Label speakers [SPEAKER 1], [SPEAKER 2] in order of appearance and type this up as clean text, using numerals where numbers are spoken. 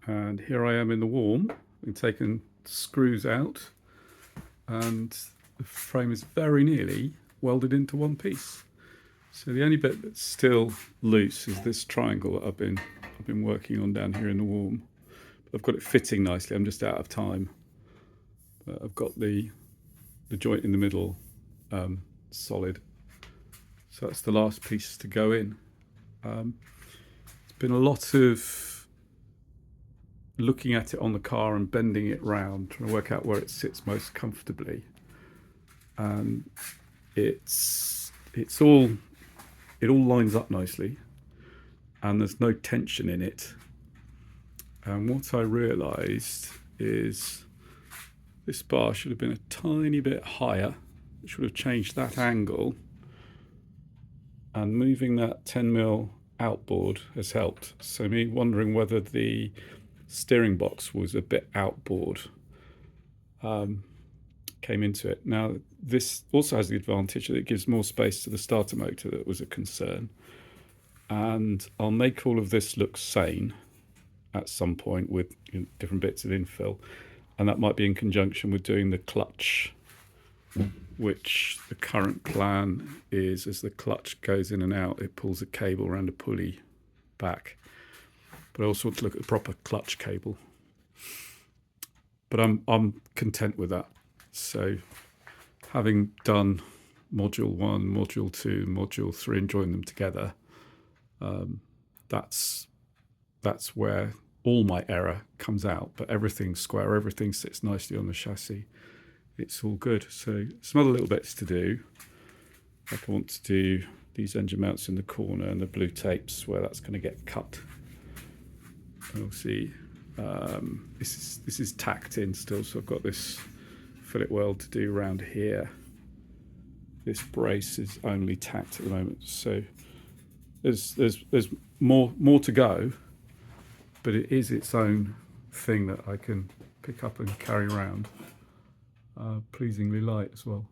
[SPEAKER 1] And here I am in the warm. I've taken screws out and the frame is very nearly welded into one piece. So the only bit that's still loose is this triangle that I've been working on down here in the warm. But I've got it fitting nicely. I'm just out of time. But I've got the joint in the middle solid. So that's the last piece to go in. It's been a lot of looking at it on the car and bending it round, trying to work out where it sits most comfortably. And it all lines up nicely, and there's no tension in it. And what I realised is this bar should have been a tiny bit higher. It should have changed that angle, and moving that 10mm outboard has helped. So me wondering whether the steering box was a bit outboard came into it. Now this also has the advantage that it gives more space to the starter motor that was a concern, and I'll make all of this look sane at some point with different bits of infill, and that might be in conjunction with doing the clutch, which the current plan is as the clutch goes in and out, it pulls a cable around a pulley back. But I also want to look at the proper clutch cable. But I'm content with that. So having done module 1, module 2, module 3 and joined them together, that's where all my error comes out. But everything's square, everything sits nicely on the chassis. It's all good. So some other little bits to do. Like I want to do these engine mounts in the corner and the blue tapes where that's going to get cut. And we'll see. This is tacked in still, so I've got this fillet weld to do around here. This brace is only tacked at the moment, so there's more to go, but it is its own thing that I can pick up and carry around. Pleasingly light as well.